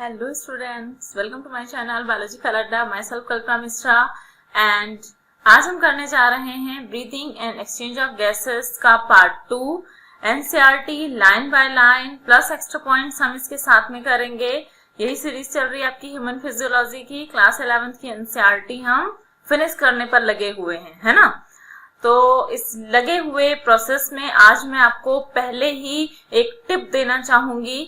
Hello students, welcome to my channel Biology Khalada. Myself Kalpana Mishra and आज हम करने जा रहे हैं breathing and exchange of gases का part 2 NCERT line by line plus extra points हम इसके साथ में करेंगे। यही सीरीज चल रही है आपकी ह्यूमन फिजियोलॉजी की क्लास 11th की एनसीईआरटी हम फिनिश करने पर लगे हुए हैं, है ना। तो इस लगे हुए प्रोसेस में आज मैं आपको पहले ही एक टिप देना चाहूंगी,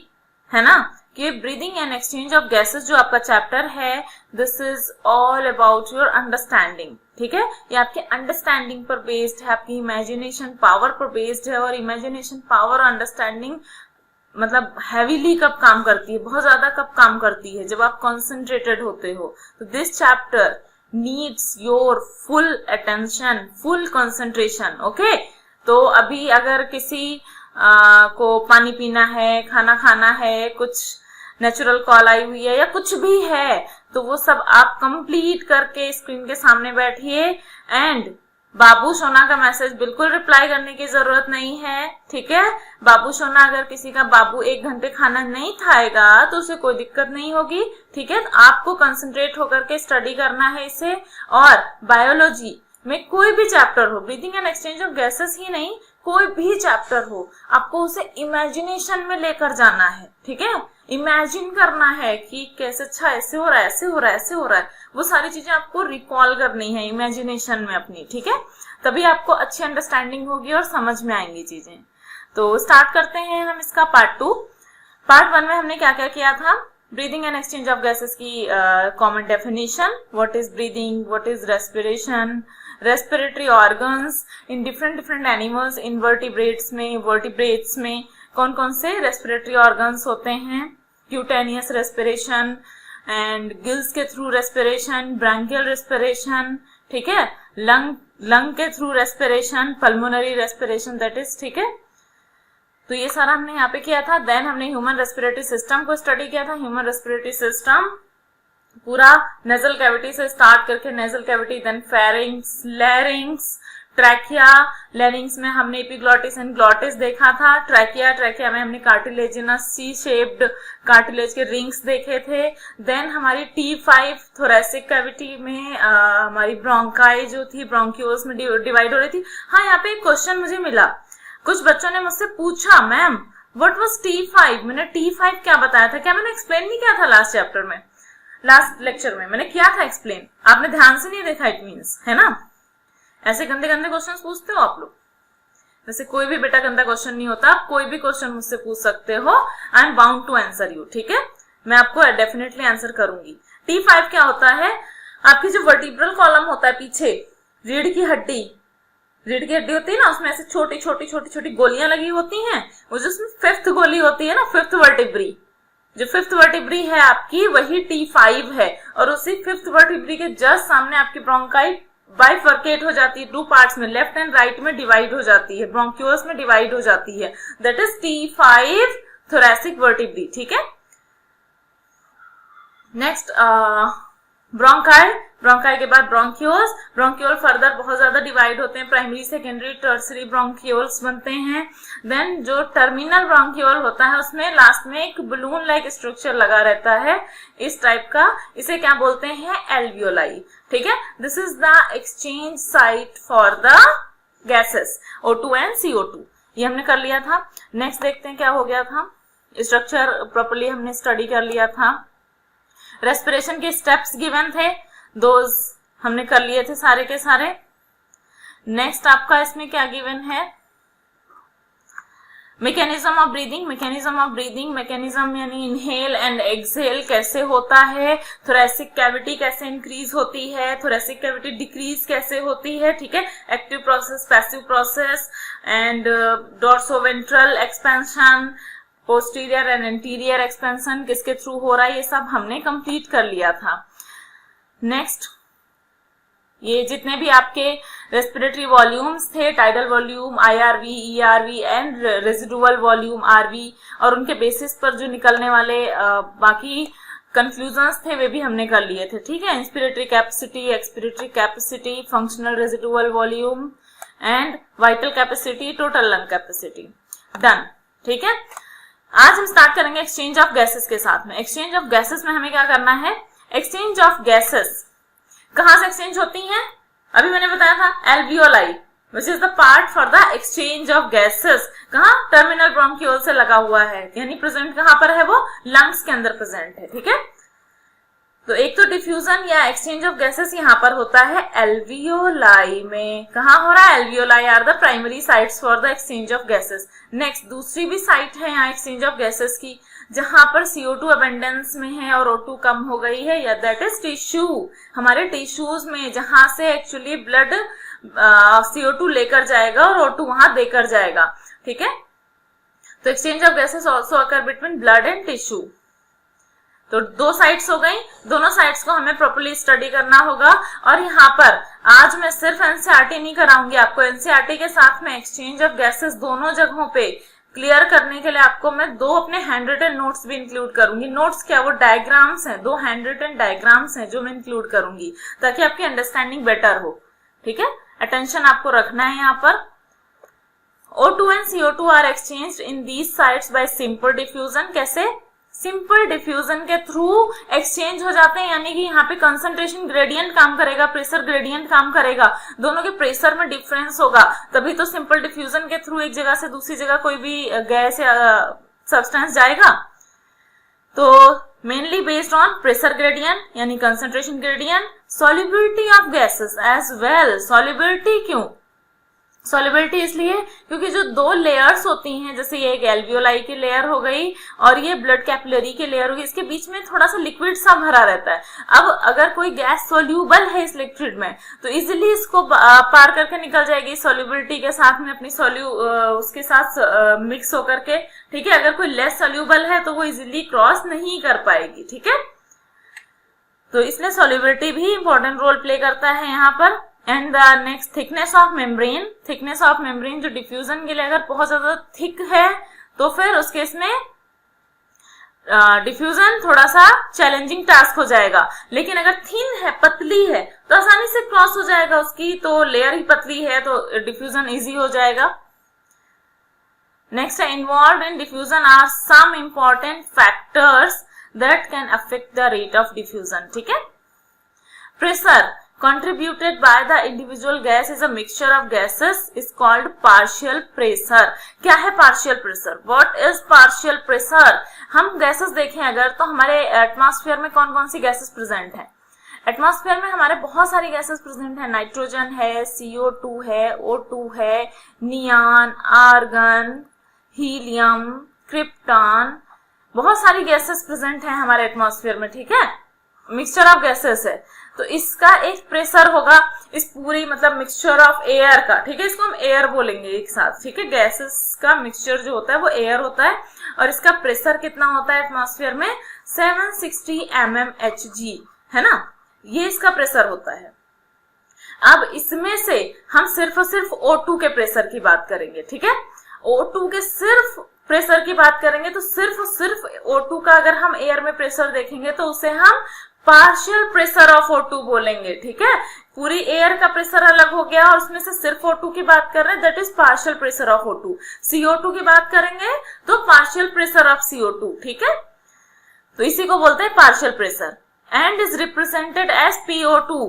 है ना, कि breathing and exchange of gases जो आपका चैप्टर है this is all about your understanding. ठीक है, ये आपके अंडरस्टैंडिंग पर बेस्ड है, आपकी इमेजिनेशन पावर पर बेस्ड है। और इमेजिनेशन पावर और अंडरस्टैंडिंग मतलब हैवीली कब काम करती है, बहुत ज्यादा कब काम करती है, जब आप कॉन्सेंट्रेटेड होते हो। तो this chapter needs your full attention, full concentration. Okay, तो अभी अगर किसी को पानी पीना है, खाना खाना है, कुछ नेचुरल कॉल आई हुई है या कुछ भी है, तो वो सब आप कंप्लीट करके स्क्रीन के सामने बैठिए। एंड बाबू सोना का मैसेज बिल्कुल रिप्लाई करने की जरूरत नहीं है, ठीक है। बाबू सोना, अगर किसी का बाबू 1 घंटे खाना नहीं खाएगा तो उसे कोई दिक्कत नहीं होगी, ठीक है। तो आपको कंसंट्रेट होकर के स्टडी करना है इसे। और बायोलॉजी में कोई भी चैप्टर हो, breathing and exchange of gases ही नहीं, कोई भी चैप्टर हो, आपको उसे इमेजिनेशन में लेकर जाना है, ठीक है। इमेजिन करना है कि कैसे, अच्छा ऐसे हो रहा है, ऐसे हो रहा है, ऐसे हो रहा है, वो सारी चीजें आपको रिकॉल करनी है इमेजिनेशन में अपनी, ठीक है। तभी आपको अच्छी अंडरस्टैंडिंग होगी और समझ में आएंगी चीजें। तो स्टार्ट करते हैं हम इसका पार्ट 2। पार्ट 1 में हमने क्या क्या किया था, breathing and exchange of gases की common definition, what is breathing, what is respiration, respiratory organs in different animals, invertebrates में, वर्टिब्रेट्स में कौन कौन से रेस्पिरेटरी ऑर्गन्स होते हैं, क्यूटेनियस रेस्पिरेशन एंड गिल्स के थ्रू रेस्पिरेशन, ब्रांकियल रेस्पिरेशन, ठीक है, लंग के through respiration, pulmonary respiration that is, ठीक है। तो ये सारा हमने यहाँ पे किया था। देन हमने ह्यूमन रेस्पिरेटरी सिस्टम को स्टडी किया था। ह्यूमन रेस्पिरेटरी सिस्टम पूरा नेजल कैविटी से स्टार्ट करके nasal cavity, then pharynx, larynx, trachea, larynx में हमने एपिग्लॉटिस एंड ग्लॉटिस देखा था। ट्रैकिया में हमने कार्टिलेजिनस सी शेप्ड कार्टिलेज के रिंग्स देखे थे। देन हमारी T5 थोरेसिक कैविटी में हमारी ब्रोंकाई जो थी ब्रोंक्यूल्स में डिवाइड हो रही थी। हाँ, यहाँ पे एक क्वेश्चन मुझे मिला, कुछ बच्चों ने मुझसे पूछा, मैम व्हाट वाज T5, मैंने T5 क्या बताया था, क्या मैंने एक्सप्लेन नहीं किया था लास्ट चैप्टर में, लास्ट लेक्चर में मैंने किया था एक्सप्लेन, आपने ध्यान से नहीं देखा, इट मीन्स, है ना। ऐसे गंदे गंदे क्वेश्चन पूछते हो आप लोग, वैसे कोई भी बेटा गंदा क्वेश्चन नहीं होता, आप कोई भी क्वेश्चन मुझसे पूछ सकते हो, I am bound to answer you, ठीक है, मैं आपको डेफिनेटली आंसर करूंगी। T5 क्या होता है, आपकी जो वर्टिब्रल कॉलम होता है पीछे, रीढ़ की हड्डी होती है ना, उसमें ऐसे छोटी छोटी छोटी छोटी गोलियां लगी होती हैं, वो जो उसमें 5th गोली होती है ना, 5th वर्टिब्री, जो 5th वर्टिब्री है आपकी वही T5 है। और उसी 5th वर्टिब्री के जस्ट सामने आपकी ब्रोंकाई बाइफर्केट हो जाती है 2 पार्ट्स में, लेफ्ट एंड राइट में डिवाइड हो जाती है, ब्रोंक्यूल्स में डिवाइड हो जाती है, that is T5 thoracic vertebrae, ठीक है। नेक्स्ट ब्रोंकाई के बाद ब्रोंक्यूल्स, ब्रोंक्यूल फर्दर बहुत ज्यादा डिवाइड होते हैं, प्राइमरी, सेकेंडरी, टर्सरी ब्रोंक्यूल्स बनते हैं। देन जो टर्मिनल ब्रोंक्यूल होता है उसमें लास्ट में एक बलून लाइक स्ट्रक्चर लगा रहता है इस टाइप का, इसे क्या बोलते हैं, एल्वियोलाई, ठीक है। This is the exchange site for the gases O2 and CO2, ये हमने कर लिया था। नेक्स्ट देखते हैं क्या हो गया था, स्ट्रक्चर प्रॉपर्ली हमने स्टडी कर लिया था। रेस्पिरेशन के स्टेप्स गिवन थे, दोज हमने कर लिए थे सारे के सारे। नेक्स्ट आपका इसमें क्या गिवन है, मैकेनिज्म ऑफ ब्रीदिंग, मैकेनिज्म यानी इनहेल एंड एक्सहेल कैसे होता है, थोरेसिक कैविटी कैसे इंक्रीज होती है, थोरेसिक कैविटी डिक्रीज कैसे होती है, ठीक है, active process, passive process and dorsoventral expansion, posterior and interior expansion किसके थ्रू हो रहा है, ये सब हमने कंप्लीट कर लिया था। नेक्स्ट ये जितने भी आपके रेस्पिरेटरी वॉल्यूम्स थे, tidal volume IRV, ERV and residual volume RV, और उनके बेसिस पर जो निकलने वाले बाकी कंक्लूजन्स थे वे भी हमने कर लिए थे, ठीक है। Inspiratory capacity, expiratory capacity, functional residual volume and vital capacity, total lung capacity, done, ठीक है। आज हम स्टार्ट करेंगे एक्सचेंज ऑफ गैसेस के साथ में। एक्सचेंज ऑफ गैसेस में हमें क्या करना है, एक्सचेंज ऑफ गैसेस कहां से एक्सचेंज होती हैं? अभी मैंने बताया था alveoli which is the part for the exchange of gases. कहां? टर्मिनल ब्रोंकियोल से लगा हुआ है, यानी प्रेजेंट कहां पर है? वो लंग्स के अंदर प्रेजेंट है। ठीक है, तो एक तो डिफ्यूजन या एक्सचेंज ऑफ गैसेस यहाँ पर होता है एल्वियोलाई में। कहाँ हो रहा है? Alveoli are the primary sites for the exchange of gases. Next दूसरी भी साइट है यहाँ एक्सचेंज ऑफ गैसेस की, जहां पर CO2 अबेंडेंस में है और O2 कम हो गई है, या दैट इज टिश्यू। हमारे टिश्यूज में जहां से एक्चुअली ब्लड CO2 लेकर जाएगा और O2 वहां देकर जाएगा। ठीक है, तो exchange of gases also occur between blood and tissue. तो दो साइट्स हो गई, दोनों साइट्स को हमें प्रॉपर्ली स्टडी करना होगा। और यहाँ पर आज मैं सिर्फ एनसीईआरटी नहीं कराऊंगी आपको, एनसीईआरटी के साथ में एक्सचेंज ऑफ गैसेस दोनों जगहों पे क्लियर करने के लिए आपको मैं दो अपने हैंड रिटन नोट्स भी इंक्लूड करूंगी। नोट्स क्या? वो डायग्राम्स हैं, दो हैंड रिटन डायग्राम्स हैं जो मैं इंक्लूड करूंगी ताकि आपकी अंडरस्टैंडिंग बेटर हो। ठीक है, अटेंशन आपको रखना है यहाँ पर। O2 and CO2 are exchanged in these sites by simple diffusion. कैसे? सिंपल डिफ्यूजन के थ्रू एक्सचेंज हो जाते हैं, यानी कि यहाँ पे कंसंट्रेशन ग्रेडियंट काम करेगा, प्रेशर ग्रेडियंट काम करेगा, दोनों के प्रेशर में डिफरेंस होगा, तभी तो सिंपल डिफ्यूजन के थ्रू एक जगह से दूसरी जगह कोई भी गैस या सब्सटेंस जाएगा। तो mainly based on pressure gradient यानी concentration gradient, solubility of gases as well. Solubility क्यों? सॉल्युबिलिटी इसलिए क्योंकि जो दो लेयर्स होती हैं, जैसे ये एक एल्वियोलाई की लेयर हो गई और ये ब्लड कैपिलरी की लेयर हो गई, इसके बीच में थोड़ा सा लिक्विड सा भरा रहता है। अब अगर कोई गैस सोल्यूबल है इस लिक्विड में तो इजिली इसको पार करके निकल जाएगी सॉल्युबिलिटी के साथ में, अपनी उसके साथ मिक्स होकर के। ठीक है, अगर कोई लेस सोल्यूबल है तो वो इजिली क्रॉस नहीं कर पाएगी। ठीक है, तो इसलिए सॉल्युबिलिटी भी इंपॉर्टेंट रोल प्ले करता है यहाँ पर। And the next thickness of membrane. Thickness of membrane जो डिफ्यूजन के लिए अगर बहुत ज्यादा थिक है तो फिर उस केस में डिफ्यूजन थोड़ा सा चैलेंजिंग टास्क हो जाएगा, लेकिन अगर थिन है, पतली है, तो आसानी से क्रॉस हो जाएगा उसकी। तो लेयर ही पतली है तो डिफ्यूजन इजी हो जाएगा। नेक्स्ट है involve in diffusion are some important factors that can affect the rate of diffusion. ठीक है, pressure contributed by the individual gas is a mixture of gases is called partial pressure। क्या है partial pressure? What is partial pressure? हम gases देखें अगर तो हमारे atmosphere में कौन कौन सी गैसेस प्रेजेंट है? एटमॉस्फेयर में हमारे बहुत सारी गैसेस प्रेजेंट है। नाइट्रोजन है, CO2 है, O2 है, नियॉन, आर्गन, हीलियम, क्रिप्टॉन, बहुत सारी गैसेस प्रेजेंट है हमारे एटमॉस्फेयर में। ठीक है, मिक्सचर ऑफ गैसेस है, तो इसका एक प्रेशर होगा इस पूरी मतलब मिक्सचर ऑफ एयर का। ठीक है, इसको हम एयर बोलेंगे एक साथ। ठीक है, गैसेस का मिक्सचर जो होता है वो एयर होता है और इसका प्रेशर कितना होता है एटमॉस्फेयर में? 760 mmHg है ना, ये इसका प्रेशर होता है। अब इसमें से हम सिर्फ और सिर्फ O2 के प्रेशर की बात करेंगे। ठीक है, O2 के सिर्फ प्रेशर की बात करेंगे तो सिर्फ और सिर्फ O2 का अगर हम एयर में प्रेशर देखेंगे तो उसे हम पार्शियल प्रेशर ऑफ O2 बोलेंगे। ठीक है, पूरी एयर का प्रेशर अलग हो गया और उसमें से सिर्फ O2 की बात कर रहे हैं, that is partial pressure of O2। CO2 की बात करेंगे तो पार्शियल प्रेशर ऑफ CO2। ठीक है, तो इसी को बोलते हैं partial pressure and is represented as PO2,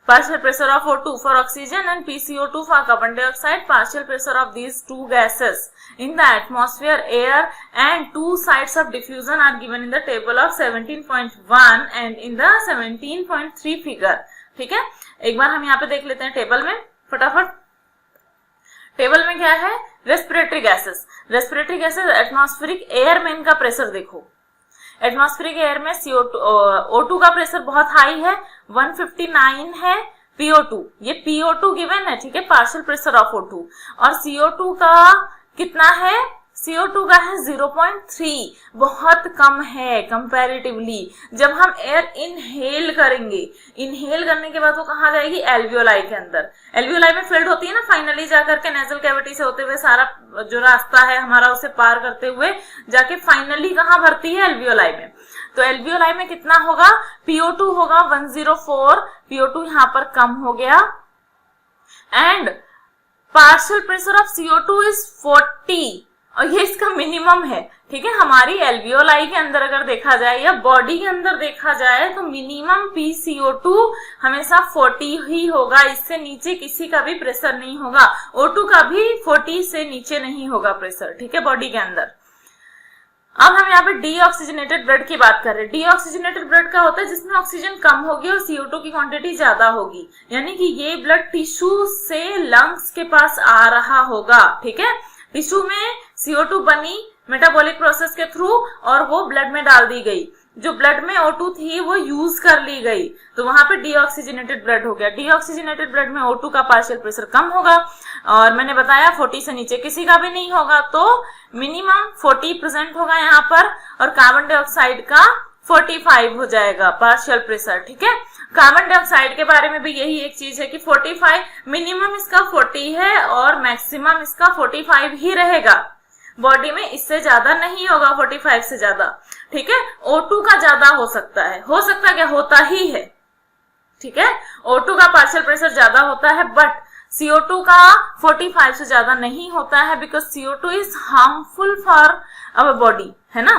partial pressure of O2 for oxygen and PCO2 for carbon dioxide. Partial pressure of these two gases in the atmosphere, air and two sites of diffusion are given in the table of 17.1 and in the 17.3 figure। ठीक है, एक बार हम यहाँ पे देख लेते हैं table में फटाफट। टेबल में क्या है? Respiratory gases. Respiratory gases atmospheric air में इनका प्रेशर देखो। एटमॉस्फेरिक एयर में O2 का प्रेशर बहुत हाई है, 159 है। PO2, ये PO2 गिवन है। ठीक है, पार्शियल प्रेशर ऑफ O2। और CO2 का कितना है? CO2 का है 0.3, बहुत कम है कंपैरेटिवली। जब हम एयर इनहेल करेंगे, इनहेल करने के बाद वो कहाँ जाएगी? एल्वियोलाई के अंदर। एल्वियोलाई में फिल्ड होती है ना, फाइनली जाकर के नेजल कैविटी से होते हुए सारा जो रास्ता है हमारा उसे पार करते हुए जाके फाइनली कहाँ भरती है? एल्वियोलाई में। तो एल्वियोलाई में कितना होगा? PO2 होगा 104, PO2 यहाँ पर कम हो गया। And partial pressure of CO2 is 40 और ये इसका मिनिमम है, ठीक है। हमारी एल्वियोलाई के अंदर अगर देखा जाए या बॉडी के अंदर देखा जाए तो मिनिमम PCO2 हमेशा 40 ही होगा, इससे नीचे किसी का भी प्रेशर नहीं होगा। O2 का भी 40 से नीचे नहीं होगा प्रेशर, ठीक है, बॉडी के अंदर। अब हम यहाँ पे डीऑक्सीजनेटेड ब्लड की बात कर रहे हैं। डीऑक्सीजनेटेड ब्लड का होता है जिसमें ऑक्सीजन कम होगी और CO2 की क्वांटिटी ज्यादा होगी, यानी कि ये ब्लड टिश्यू से लंग्स के पास आ रहा होगा, ठीक है। टिश्यू में CO2 बनी मेटाबॉलिक प्रोसेस के थ्रू और वो ब्लड में डाल दी गई। जो ब्लड में O2 थी वो यूज कर ली गई, तो वहां पे डीऑक्सीजनेटेड ब्लड हो गया। डीऑक्सीजनेटेड ब्लड में O2 का पार्शियल प्रेशर कम होगा और मैंने बताया 40 से नीचे किसी का भी नहीं होगा, तो मिनिमम 40% होगा यहाँ पर और कार्बन डाइऑक्साइड का 45 हो जाएगा पार्शियल प्रेशर, ठीक है। कार्बन डाइऑक्साइड के बारे में भी यही एक चीज है कि 45 मिनिमम इसका 40 है और मैक्सिमम इसका 45 ही रहेगा बॉडी में, इससे ज्यादा नहीं होगा 45 से ज्यादा, ठीक है। O2 का ज्यादा हो सकता है क्या, होता ही है, ठीक है। O2 का पार्शियल प्रेशर ज्यादा होता है बट CO2 का 45 से ज्यादा नहीं होता है, because CO2 is harmful for our body, है ना।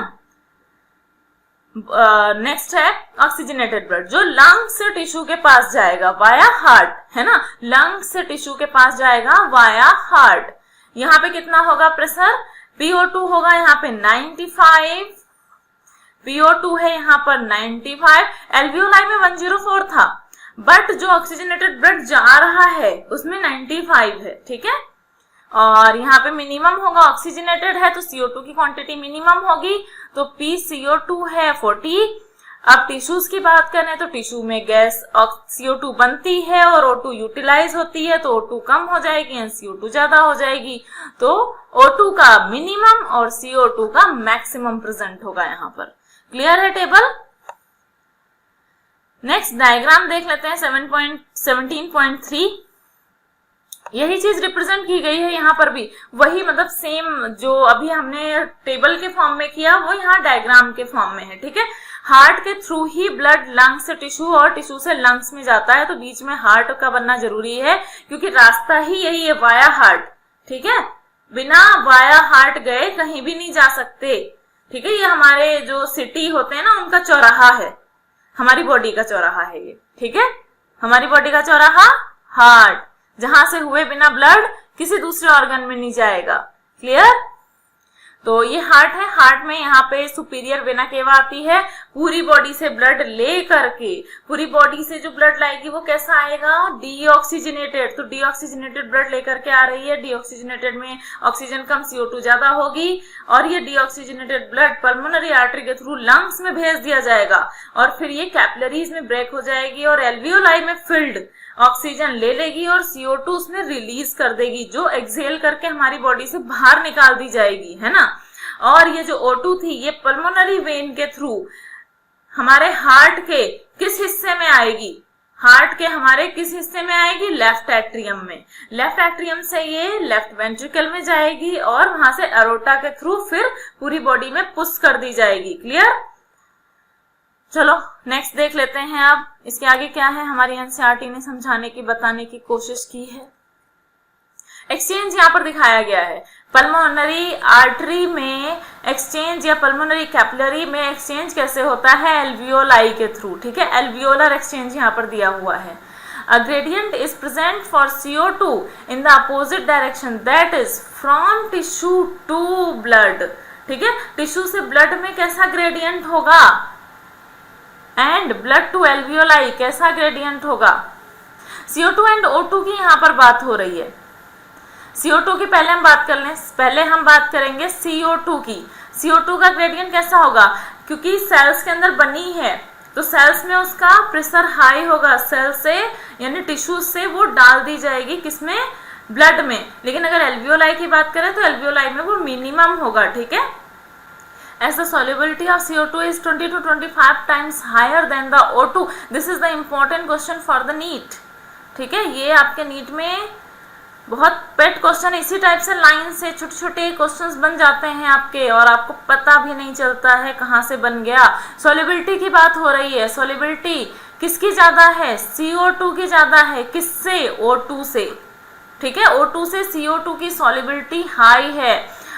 नेक्स्ट है ऑक्सीजनेटेड ब्लड, जो लंग से टिश्यू के पास जाएगा वाया हार्ट, है ना। लंग से टिश्यू के पास जाएगा वाया हार्ट। यहाँ पे कितना होगा प्रेशर, PO2 होगा यहाँ पे 95, PO2 है यहाँ पर 95, एल्वियोलाई में 104 था, बट जो ऑक्सीजनेटेड ब्लड जा रहा है उसमें 95 है, ठीक है। और यहाँ पे मिनिमम होगा, ऑक्सीजनेटेड है तो CO2 की क्वांटिटी मिनिमम होगी, तो PCO2 है 40। अब टिश्यूज की बात करें तो टिश्यू में गैस CO2 बनती है और O2 यूटिलाइज होती है, तो O2 कम हो जाएगी एंड CO2 ज्यादा हो जाएगी, तो O2 का मिनिमम और CO2 का मैक्सिमम प्रेजेंट होगा यहाँ पर। क्लियर है टेबल। नेक्स्ट डायग्राम देख लेते हैं 17.3। यही चीज रिप्रेजेंट की गई है यहाँ पर भी, वही मतलब सेम जो अभी हमने टेबल के फॉर्म में किया वो यहाँ डायग्राम के फॉर्म में है, ठीक है। हार्ट के थ्रू ही ब्लड लंग से टिश्यू और टिश्यू से लंग्स में जाता है, तो बीच में हार्ट का बनना जरूरी है क्योंकि रास्ता ही यही है वाया हार्ट, ठीक है। बिना वाया हार्ट गए कहीं भी नहीं जा सकते, ठीक है। ये हमारे जो सिटी होते हैं ना उनका चौराहा है, हमारी बॉडी का चौराहा है ये, ठीक है। हमारी बॉडी का चौराहा हार्ट, जहां से हुए बिना ब्लड किसी दूसरे ऑर्गन में नहीं जाएगा। क्लियर। तो ये हार्ट है, हार्ट में यहाँ पे सुपीरियर वेना केवा आती है, पूरी बॉडी से ब्लड ले करके, पूरी बॉडी से जो ब्लड लाएगी वो कैसा आएगा, डीऑक्सीजनेटेड। तो डीऑक्सीजनेटेड ब्लड लेकर के आ रही है, डीऑक्सीजनेटेड में ऑक्सीजन कम CO2 ज्यादा होगी और ये डीऑक्सीजनेटेड ब्लड पल्मोनरी आर्टरी के थ्रू लंग्स में भेज दिया जाएगा और फिर ये कैपिलरीज में ब्रेक हो जाएगी और एल्वियोलाई में फिल्ड ऑक्सीजन ले लेगी और CO2 उसमें रिलीज कर देगी, जो एक्सहेल करके हमारी बॉडी से बाहर निकाल दी जाएगी, है ना। और ये जो O2 थी ये पल्मोनरी वेन के थ्रू हमारे हार्ट के किस हिस्से में आएगी, हार्ट के हमारे किस हिस्से में आएगी, लेफ्ट एट्रियम में। लेफ्ट एट्रियम से ये लेफ्ट वेंट्रिकल में जाएगी और वहां से एरोटा के थ्रू फिर पूरी बॉडी में पुश कर दी जाएगी। क्लियर। चलो नेक्स्ट देख लेते हैं। अब इसके आगे क्या है, हमारी एनसीईआरटी ने समझाने की बताने की कोशिश की है। एक्सचेंज यहाँ पर दिखाया गया है, पल्मोनरी आर्टरी में एक्सचेंज या पल्मोनरी कैपिलरी में एक्सचेंज कैसे होता है, एल्वियोलाई के थ्रू, ठीक है। एल्वियोलर एक्सचेंज यहाँ पर दिया हुआ है। A gradient is present for CO2 in the opposite direction, that is from tissue to blood, ठीक है। टिश्यू से ब्लड में कैसा ग्रेडियंट होगा एंड ब्लड टू एल्वियोलाई कैसा ग्रेडियंट होगा। CO2 एंड O2 की यहाँ पर बात हो रही है। CO2 की पहले हम बात कर लें, पहले हम बात करेंगे CO2 की। CO2 का ग्रेडियंट कैसा होगा, क्योंकि सेल्स के अंदर बनी है तो सेल्स में उसका प्रेशर हाई होगा, सेल से यानी टिश्यू से वो डाल दी जाएगी किसमें, ब्लड में। लेकिन अगर एल्वियोलाई की बात करें तो एल्वियोलाई में वो मिनिमम होगा, ठीक है। As the solubility of CO2 is 20 to 25 times higher than the O2, this is the important question for the NEET, ठीक है। ये आपके नीट में बहुत पेट क्वेश्चन, इसी टाइप से लाइन से छोटे छोटे क्वेश्चंस बन जाते हैं आपके और आपको पता भी नहीं चलता है कहाँ से बन गया। सॉल्युबिलिटी की बात हो रही है, सॉल्युबिलिटी किसकी ज्यादा है, CO2 की ज्यादा है, किससे, O2 से, ठीक है। O2 से CO2 की सॉल्युबिलिटी हाई है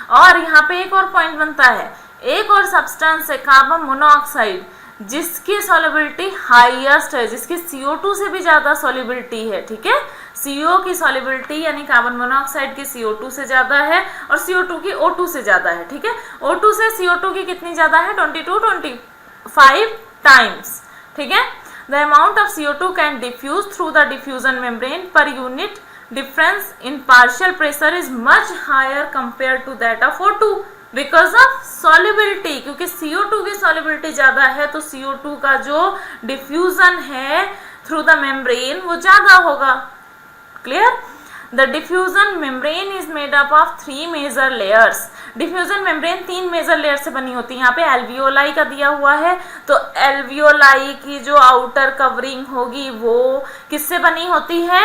और यहाँ पे एक और पॉइंट बनता है, एक और सब्सटेंस है कार्बन मोनोऑक्साइड, जिसकी सॉल्युबिलिटी हाईएस्ट है, जिसकी CO2 से भी ज्यादा सॉल्युबिलिटी है, ठीक है। CO की सॉल्युबिलिटी यानी कार्बन मोनोऑक्साइड की CO2 से ज्यादा है और CO2 की O2 से ज्यादा है, ठीक है। O2 से CO2 की कितनी ज्यादा है, 22-25 टाइम्स, ठीक है। The amount of CO2 can diffuse through the diffusion membrane per unit difference in partial pressure is much higher compared to that of O2 because of solubility, क्योंकि CO2 की solubility ज्यादा है तो CO2 का जो diffusion है through the membrane वो ज्यादा होगा। Clear? The diffusion membrane is made up of 3 major layers. Diffusion membrane 3 major layer से बनी होती है। यहाँ पे एल्वियोलाई का दिया हुआ है, तो एल्वियोलाई की जो आउटर कवरिंग होगी वो किससे बनी होती है,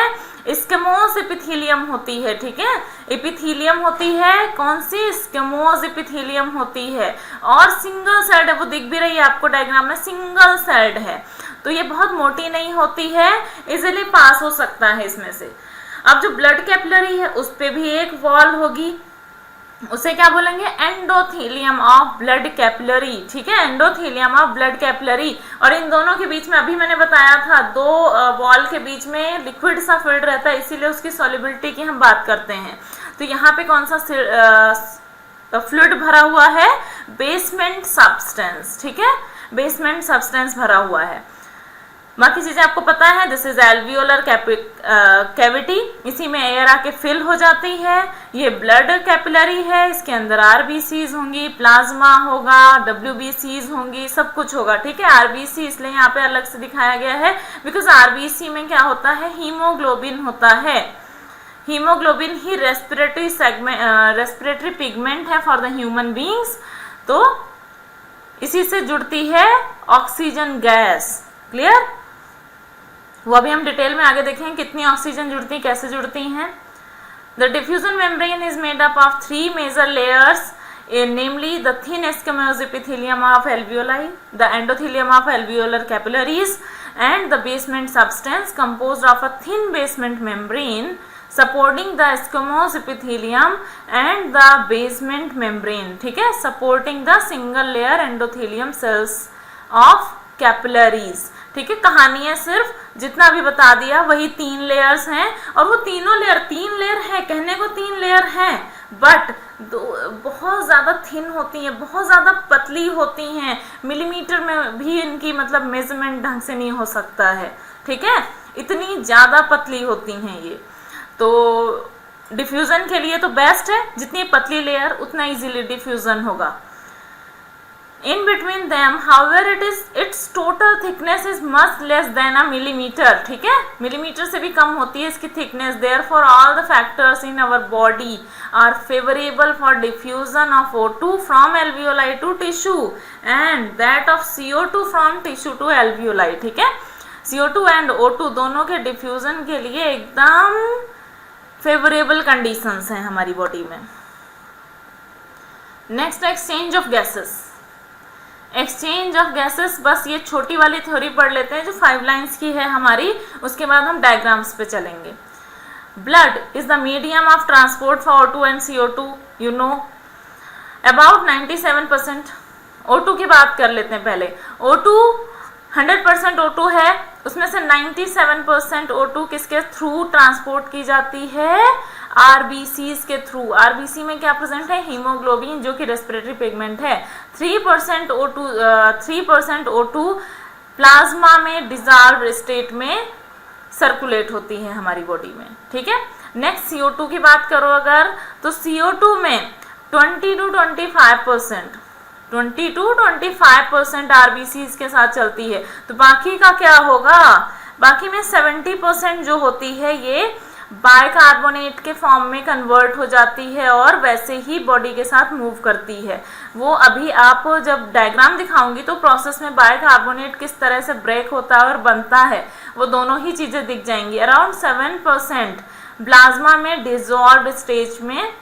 स्क्वेमोस एपिथेलियम होती है, ठीक है। एपिथेलियम होती है, कौन सी, स्क्वेमोस एपिथेलियम होती है, और सिंगल सेल्ड है, वो दिख भी रही है आपको डायग्राम में, सिंगल सेल्ड है, तो ये बहुत मोटी नहीं होती है, इजिली पास हो सकता है इसमें से। अब जो ब्लड कैपिलरी है उस पे भी एक वॉल होगी, उसे क्या बोलेंगे, एंडोथेलियम ऑफ ब्लड कैपिलरी, ठीक है, एंडोथेलियम ऑफ ब्लड कैपिलरी। और इन दोनों के बीच में अभी मैंने बताया था, दो वॉल के बीच में लिक्विड सा फिल्ड रहता है, इसीलिए उसकी सॉल्युबिलिटी की हम बात करते हैं। तो यहाँ पे कौन सा फ्लूइड भरा हुआ है, बेसमेंट सब्सटेंस, ठीक है, बेसमेंट सब्सटेंस भरा हुआ है। बाकी चीजें आपको पता है, दिस इज एल्वियोलर कैविटी, इसी में एयर आके फिल हो जाती है। ये ब्लड कैपिलरी है, इसके अंदर आरबीसीज होंगी, प्लाज्मा होगा, डब्ल्यूबीसीज होंगी, सब कुछ होगा, ठीक है। आरबीसी इसलिए यहाँ पे अलग से दिखाया गया है बिकॉज आरबीसी में क्या होता है, हीमोग्लोबिन होता है। हीमोग्लोबिन ही रेस्पिरेटरी पिगमेंट है फॉर द ह्यूमन बींग्स, तो इसी से जुड़ती है ऑक्सीजन गैस। क्लियर? वो अभी हम डिटेल में आगे देखेंगे कितनी ऑक्सीजन जुड़ती है, कैसे जुड़ती हैं। The diffusion membrane is made up of 3 major layers, namely the thin squamous epithelium of alveoli, the endothelium of alveolar capillaries, and the basement substance composed of a thin basement membrane supporting the squamous epithelium and the basement membrane, ठीक है, supporting the single layer endothelium cells of capillaries, ठीक है। कहानी है सिर्फ जितना भी बता दिया वही 3 लेयर्स हैं, और वो तीनों लेयर 3 लेयर है, कहने को 3 लेयर हैं, बट बहुत ज्यादा थिन होती हैं, बहुत ज्यादा पतली होती हैं, मिलीमीटर में भी इनकी मतलब मेजरमेंट ढंग से नहीं हो सकता है, ठीक है, इतनी ज्यादा पतली होती हैं ये। तो डिफ्यूजन के लिए तो बेस्ट है, जितनी पतली लेयर उतना इजीली डिफ्यूजन होगा। In between them, however, its total thickness is much less than a millimeter, ठीक है, मिलीमीटर से भी कम होती है इसकी thickness. Therefore, all the factors in our body are favorable for diffusion of O2 from alveoli to tissue and that of CO2 from tissue to alveoli, ठीक है। CO2 and O2 दोनों के डिफ्यूजन के लिए एकदम फेवरेबल कंडीशंस हैं हमारी body में। Next, exchange of gases. Exchange of gases, बस ये छोटी वाली थ्योरी पढ़ लेते हैं जो 5 लाइन्स की है हमारी, उसके बाद हम डायग्राम्स पे चलेंगे। Blood is the medium of transport for O2 and CO2, you know about 97%। O2 की बात कर लेते हैं पहले। O2 100% O2 है, उसमें से 97% O2 किसके थ्रू ट्रांसपोर्ट की जाती है, आरबीसीज के थ्रू। आरबीसी में क्या प्रेजेंट है, हीमोग्लोबिन, जो कि रेस्पिरेटरी पिगमेंट है। 3% O2 प्लाज्मा में डिजॉल्व स्टेट में सर्कुलेट होती है हमारी बॉडी में, ठीक है। नेक्स्ट CO2 की बात करो अगर, तो CO2 में 20 to 25% आरबीसीज के साथ चलती है। तो बाकी का क्या होगा, बाकी में 70% जो होती है ये बाइकार्बोनेट के फॉर्म में कन्वर्ट हो जाती है और वैसे ही बॉडी के साथ मूव करती है। वो अभी आप जब डायग्राम दिखाऊंगी तो प्रोसेस में बाइकार्बोनेट किस तरह से ब्रेक होता है और बनता है, वो दोनों ही चीजें दिख जाएंगी। अराउंड 7% प्लाज्मा में डिसॉल्व्ड स्टेज में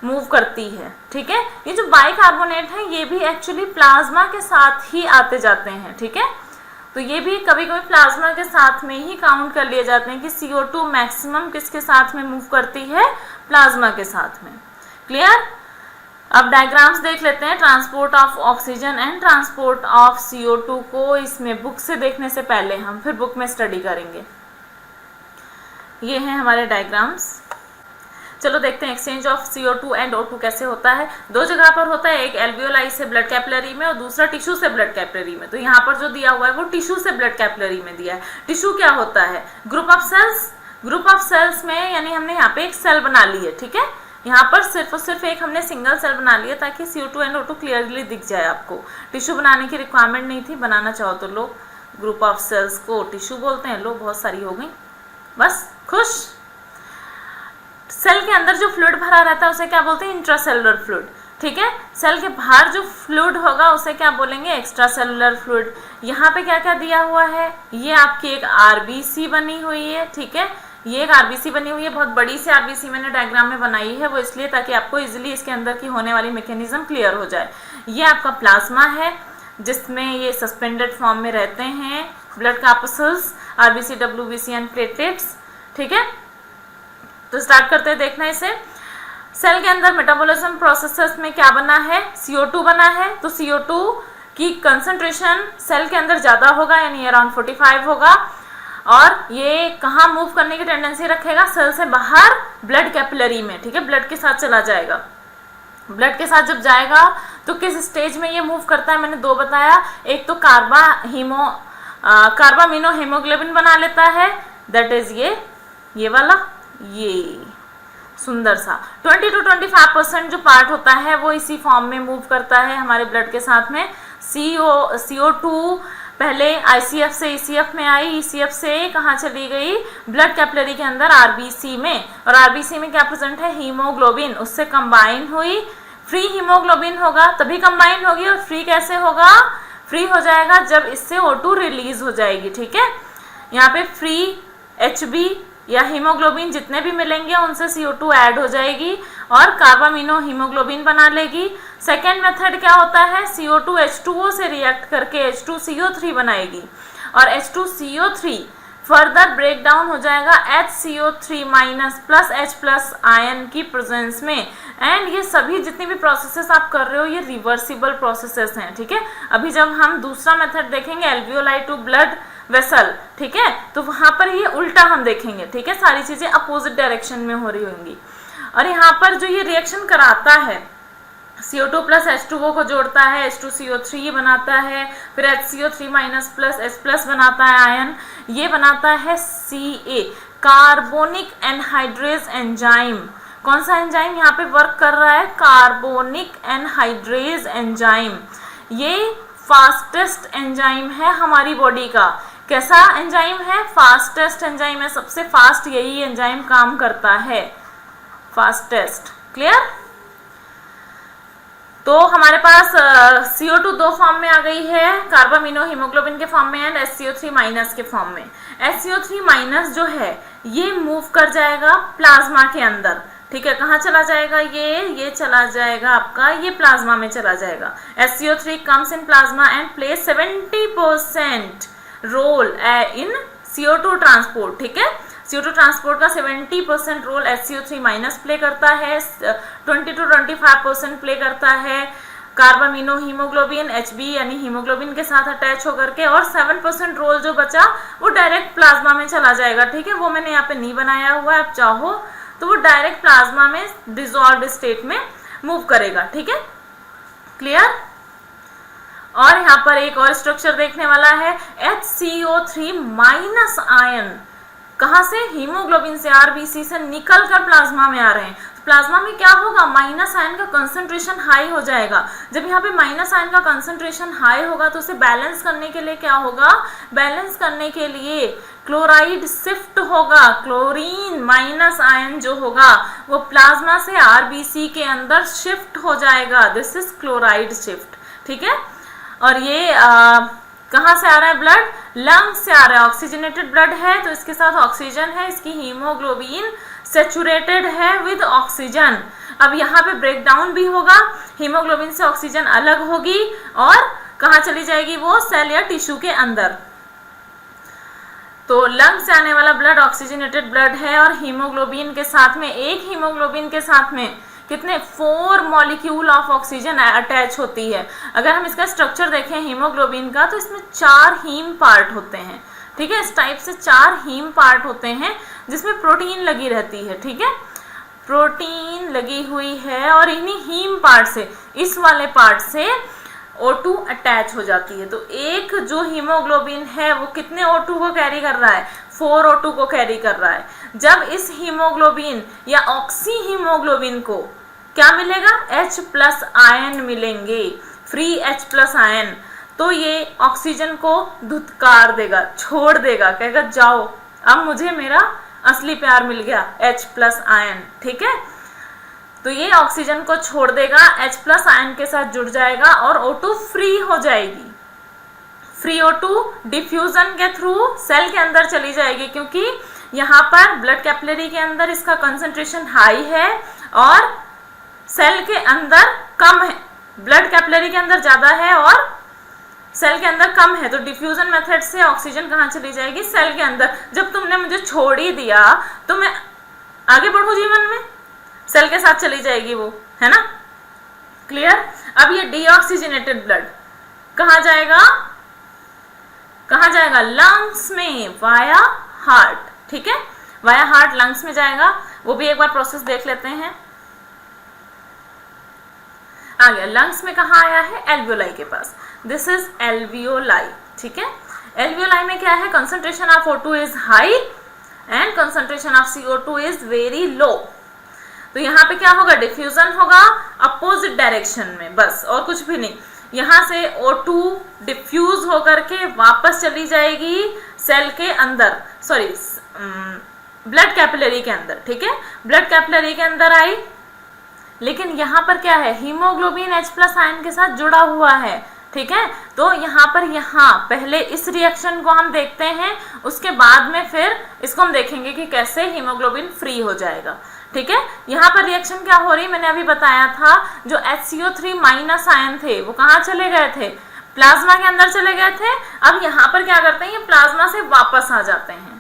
मूव करती है, ठीक है। ये जो बाइकार्बोनेट है ये भी एक्चुअली प्लाज्मा के साथ ही आते जाते हैं, ठीक है। तो ये भी कभी कभी प्लाज्मा के साथ में ही काउंट कर लिए जाते हैं कि CO2 मैक्सिमम किसके साथ में मूव करती है, प्लाज्मा के साथ में। क्लियर? अब डायग्राम्स देख लेते हैं transport of oxygen and transport of CO2 को। इसमें बुक से देखने से पहले हम फिर बुक में स्टडी करेंगे। ये हैं हमारे डायग्राम्स। चलो देखते हैं exchange of CO2 and O2 कैसे होता है। दो जगह पर होता है, एक एल्वियोलाई से ब्लड कैपिलरी में और दूसरा टिश्यू से ब्लड कैपिलरी में। तो यहाँ पर जो दिया हुआ है वो टिश्यू से ब्लड कैपिलरी में दिया है। टिश्यू क्या होता है? Group of cells. Group of cells में यानी हमने यहाँ पे एक सेल बना ली है, ठीक है। यहाँ पर सिर्फ और सिर्फ एक हमने सिंगल सेल बना लिया ताकि CO2 एंड O2 क्लियरली दिख जाए आपको। टिश्यू बनाने की रिक्वायरमेंट नहीं थी, बनाना चाहो तो लो। ग्रुप ऑफ सेल्स को टिश्यू बोलते हैं। लो, बहुत सारी हो गई, बस खुश। सेल के अंदर जो फ्लूइड भरा रहता है उसे क्या बोलते हैं? इंट्रासेलुलर फ्लूइड, ठीक है। सेल के बाहर जो फ्लूइड होगा उसे क्या बोलेंगे? Extra cellular fluid. यहाँ पे क्या क्या दिया हुआ है? ये आपकी एक RBC बनी हुई है, ठीक है। ये एक RBC बनी हुई है, बहुत बड़ी सी RBC मैंने डायग्राम में बनाई है, वो इसलिए ताकि आपको इजीली इसके अंदर की होने वाली मैकेनिज्म क्लियर हो जाए। ये आपका प्लाज्मा है जिसमें ये सस्पेंडेड फॉर्म में रहते हैं blood corpuscles, RBC, WBC and platelets, ठीक है। तो स्टार्ट करते हैं देखना इसे। सेल के अंदर मेटाबॉलिज्म प्रोसेसेस में क्या बना है? CO2 बना है। तो CO2 की कंसंट्रेशन सेल के अंदर ज्यादा होगा, यानी अराउंड 45 होगा। और ये कहाँ मूव करने की टेंडेंसी रखेगा? सेल से बाहर ब्लड कैपिलरी में, ठीक है। ब्लड के साथ चला जाएगा। ब्लड के साथ जब जाएगा तो किस स्टेज में ये मूव करता है? मैंने दो बताया। एक तो कार्बामिनो हेमोग्लोबिन बना लेता है, दैट इज ये वाला, ये सुंदर सा 20 to 25% जो पार्ट होता है वो इसी फॉर्म में मूव करता है हमारे ब्लड के साथ में। CO2 पहले ICF से ECF में आई, ECF से कहाँ चली गई? ब्लड कैपिलरी के अंदर RBC में। और RBC में क्या प्रेजेंट है? हीमोग्लोबिन, उससे कंबाइन हुई। फ्री हीमोग्लोबिन होगा तभी कंबाइन होगी। और फ्री कैसे होगा? फ्री हो जाएगा जब इससे O2 रिलीज हो जाएगी, ठीक है। यहाँ पे फ्री HB या हीमोग्लोबिन जितने भी मिलेंगे उनसे CO2 ऐड हो जाएगी और कार्बामिनो हीमोग्लोबिन बना लेगी। सेकेंड मेथड क्या होता है? CO2 H2O से रिएक्ट करके H2CO3 बनाएगी और H2CO3 फर्दर ब्रेक डाउन हो जाएगा HCO3- plus H plus ion की प्रेजेंस में। एंड ये सभी जितनी भी प्रोसेसेस आप कर रहे हो ये रिवर्सिबल प्रोसेसेस हैं, ठीक है। अभी जब हम दूसरा मेथड देखेंगे एल्वियोलाई टू ब्लड वेसल, ठीक है, तो वहां पर ये उल्टा हम देखेंगे, ठीक है। सारी चीजें अपोजिट डायरेक्शन में हो रही होंगी। और यहाँ पर जो ये रिएक्शन कराता है CO2 प्लस H2O को जोड़ता है, H2CO3 बनाता है, फिर HCO3- प्लस H प्लस बनाता है आयन, ये बनाता है Ca, कार्बोनिक एनहाइड्रेज एंजाइम। कौन सा एंजाइम यहाँ पे वर्क कर रहा है? Carbonic anhydrase enzyme. ये फास्टेस्ट एंजाइम है हमारी बॉडी का। कैसा एंजाइम है? फास्टेस्ट एंजाइम है, सबसे फास्ट यही एंजाइम काम करता है, फास्टेस्ट। क्लियर? तो हमारे पास CO2 दो फॉर्म में आ गई है, कार्बामिनो हीमोग्लोबिन के फॉर्म में एंड HCO3- के फॉर्म में। HCO3- जो है ये मूव कर जाएगा प्लाज्मा के अंदर, ठीक है। कहाँ चला जाएगा? ये चला जाएगा आपका, ये प्लाज्मा में चला जाएगा। HCO3 comes in plasma and play 70% role in CO2 transport, ठीक है। CO2 ट्रांसपोर्ट का 70% रोल HCO3- प्ले करता है, 20 to 25% प्ले करता है कार्बामिनो हीमोग्लोबिन HB यानी हीमोग्लोबिन के साथ अटैच होकर के, और 7% रोल जो बचा वो डायरेक्ट प्लाज्मा में चला जाएगा, ठीक है। वो मैंने यहाँ पे नहीं बनाया हुआ है, आप चाहो तो वो डायरेक्ट प्लाज्मा में डिसॉल्व्ड स्टेट में मूव करेगा, ठीक है। क्लियर? और यहाँ पर एक और स्ट्रक्चर देखने वाला है, HCO3- आयन कहाँ से? हीमोग्लोबिन से, RBC से निकल कर प्लाज्मा में आ रहे हैं। प्लाज्मा में क्या होगा? माइनस आयन का कंसंट्रेशन हाई हो जाएगा। जब यहाँ पे माइनस आयन का कंसंट्रेशन हाई होगा तो उसे बैलेंस करने के लिए क्या होगा? बैलेंस करने के लिए क्लोराइड शिफ्ट होगा। क्लोरीन माइनस आयन जो होगा वो प्लाज्मा से RBC के अंदर शिफ्ट हो जाएगा। दिस इज क्लोराइड शिफ्ट, ठीक है। और ये कहाँ से आ रहा है? ब्लड लंग्स से आ रहा है। ऑक्सीजनेटेड ब्लड है तो इसके साथ ऑक्सीजन है, इसकी हीमोग्लोबिन सेचुरेटेड है विद ऑक्सीजन। अब यहाँ पे ब्रेकडाउन भी होगा, हीमोग्लोबिन से ऑक्सीजन अलग होगी और कहाँ चली जाएगी? वो सेल या टिश्यू के अंदर। तो लंग से आने वाला ब्लड ऑक्सीजनेटेड ब्लड है और हीमोग्लोबिन के साथ में, एक हीमोग्लोबिन के साथ में कितने 4 मॉलिक्यूल ऑफ ऑक्सीजन अटैच होती है। अगर हम इसका स्ट्रक्चर देखें हीमोग्लोबिन का, तो इसमें 4 हीम पार्ट होते हैं, ठीक है। इस टाइप से 4 हीम पार्ट होते हैं जिसमें प्रोटीन लगी रहती है, ठीक है, प्रोटीन लगी हुई है, और इन्हीं हीम पार्ट से, इस वाले पार्ट से O2 अटैच हो जाती है। तो एक जो हीमोग्लोबिन है वो कितने O2 को कैरी कर रहा है? 4 O2 को कैरी कर रहा है। जब इस हीमोग्लोबिन या ऑक्सी हीमोग्लोबिन को क्या मिलेगा? H प्लस आयन मिलेंगे, फ्री H प्लस आयन, तो ये ऑक्सीजन को धुतकार देगा, छोड़ देगा, कहेगा जाओ अब मुझे मेरा असली प्यार मिल गया, H प्लस आयन, ठीक है। तो ये ऑक्सीजन को छोड़ देगा, H प्लस आयन के साथ जुड़ जाएगा और O2 फ्री हो जाएगी। फ्री O2 डिफ्यूजन के थ्रू सेल के अंदर चली जाएगी, क्योंकि यहाँ पर ब्लड कैपिलरी के अंदर इसका कंसंट्रेशन हाई है और सेल के अंदर कम है। ब्लड कैपिलरी के अंदर ज्यादा है और सेल के अंदर कम है, तो डिफ्यूजन मेथड से ऑक्सीजन कहाँ चली जाएगी? सेल के अंदर। जब तुमने मुझे छोड़ ही दिया तो मैं आगे बढ़ू जीवन में, सेल के साथ चली जाएगी वो, है ना, क्लियर। अब ये डीऑक्सीजनेटेड ब्लड कहाँ जाएगा? कहाँ जाएगा? लंग्स में, वाया हार्ट, ठीक है, वाया हार्ट लंग्स में जाएगा। वो भी एक बार प्रोसेस देख लेते हैं। आ गया, लंग्स में कहाँ आया है? एल्वियोलाई के पास। दिस इज एल्वियोलाई, ठीक है। एल्वियोलाई में क्या है? Concentration of O2 is high and concentration of CO2 is very low. तो यहाँ पे क्या होगा? डिफ्यूजन होगा अपोजिट डायरेक्शन में, बस और कुछ भी नहीं। यहाँ से O2 डिफ्यूज होकर के वापस चली जाएगी सेल के अंदर, सॉरी ब्लड कैपिलरी के अंदर, ठीक है, ब्लड कैपिलरी के अंदर आई। लेकिन यहाँ पर क्या है? हीमोग्लोबिन H प्लस आयन के साथ जुड़ा हुआ है, ठीक है। तो यहाँ पर पहले इस रिएक्शन को हम देखते हैं, उसके बाद में फिर इसको हम देखेंगे कि कैसे हीमोग्लोबिन फ्री हो जाएगा, ठीक है। यहाँ पर रिएक्शन क्या हो रही, मैंने अभी बताया था, जो HCO3 माइनस आयन थे वो कहाँ चले गए थे? प्लाज्मा के अंदर चले गए थे। अब यहाँ पर क्या करते हैं? ये प्लाज्मा से वापस आ जाते हैं।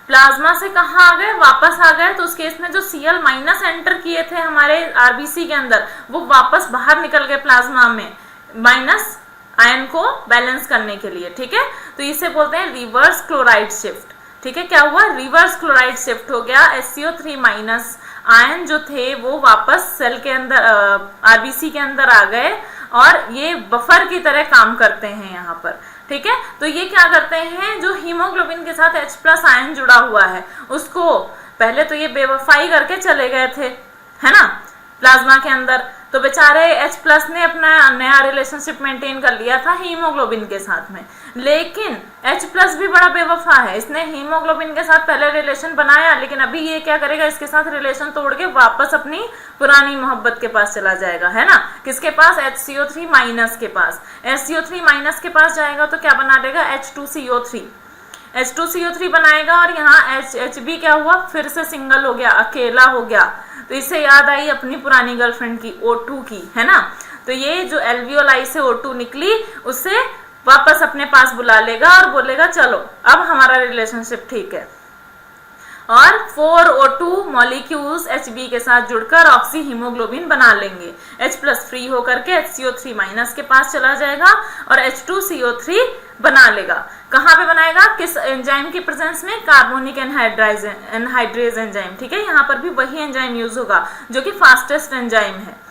प्लाज्मा से कहाँ आ गए? वापस आ गए। तो उस केस में जो Cl माइनस एंटर किए थे हमारे RBC के अंदर, वो वापस बाहर निकल गए प्लाज्मा में, माइनस आयन को बैलेंस करने के लिए, ठीक है। तो इसे बोलते हैं रिवर्स क्लोराइड शिफ्ट, ठीक है। क्या हुआ? रिवर्स क्लोराइड शिफ्ट हो गया। HCO3 माइनस आयन जो थे वो वापस सेल के अंदर, RBC के अंदर आ गए और ये बफर की तरह काम करते हैं यहाँ पर, ठीक है। तो ये क्या करते हैं? जो हीमोग्लोबिन के साथ H प्लस आयन जुड़ा हुआ है उसको पहले तो ये बेवफाई करके चले गए थे, है ना, प्लाज्मा के अंदर। तो बेचारे H प्लस ने अपना नया रिलेशनशिप मेंटेन कर लिया था हीमोग्लोबिन के साथ में, लेकिन H प्लस भी बड़ा बेवफा है। इसने हीमोग्लोबिन के साथ पहले रिलेशन बनाया, लेकिन अभी ये क्या करेगा? इसके साथ रिलेशन तोड़ के वापस अपनी पुरानी मोहब्बत के पास चला जाएगा, है ना। किसके पास? HCO3 माइनस के पास। HCO3 माइनस के पास जाएगा तो क्या बना देगा? H2CO3। H2CO3 बनाएगा और यहाँ Hb क्या हुआ? फिर से सिंगल हो गया, अकेला हो गया। तो इससे याद आई अपनी पुरानी गर्लफ्रेंड की, O2 की, है ना। तो ये जो एल्वियोलाई से O2 निकली उसे वापस अपने पास बुला लेगा और बोलेगा चलो अब हमारा रिलेशनशिप ठीक है, और 4 O2 मॉलिक्यूल्स Hb के साथ जुड़कर ऑक्सी हीमोग्लोबिन बना लेंगे। H प्लस फ्री होकर के HCO3 माइनस के पास चला जाएगा और H2CO3 बना लेगा। कहाँ पे बनाएगा? किस एंजाइम की प्रेजेंस में? कार्बोनिक एनहाइड्रेज एंजाइम, ठीक है। यहाँ पर भी वही एंजाइम यूज होगा जो कि फास्टेस्ट एंजाइम है।